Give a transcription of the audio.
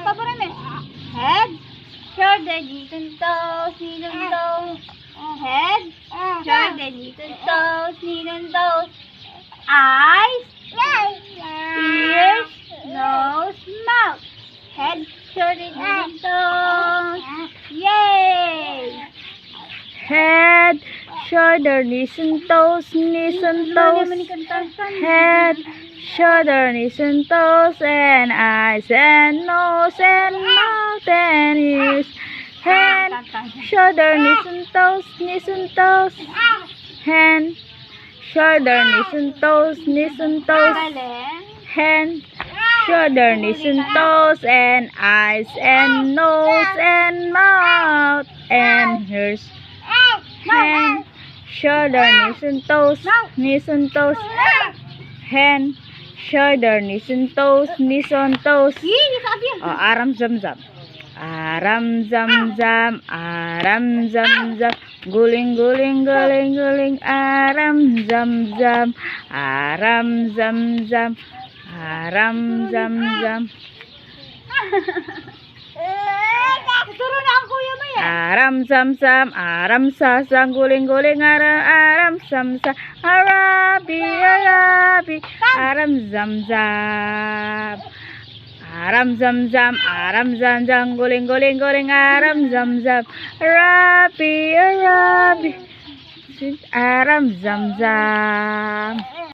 paparin eh. Head, shoulder, knees and toes, knees and toes. Head, shoulder, knees and toes, knees and toes. Eyes, ears, nose, mouth. Head, shoulder, knees and toes. Yay! Head, shoulder, knees and toes, knees and toes. Head, shoulder, knees and toes, and eyes and nose and mouth and ears. Head, shoulder, knees and toes, knees and toes. Hand, shoulder, knees and toes, knees and toes. Hand, shoulder, knees and toes, and eyes and nose and mouth and ears. Hand, shoulder, knees and toes, knees and toes. Hand, shoulder, knees and toes, knees on toes. Oh, aram zam zam. Aram zam zam, aram zam zam. Guling guling guling guling. Aram zam zam, aram zam zam. Aram zam zam. Turo na ang kuya mo yan. Aram sam sam, aram sa sang, guling guling, aram aram sam sa, arabi arabi, aram zam zam. Aram zam zam, aram zam zam, guling guling guling, aram zam zam, arabi arabi, aram zam zam.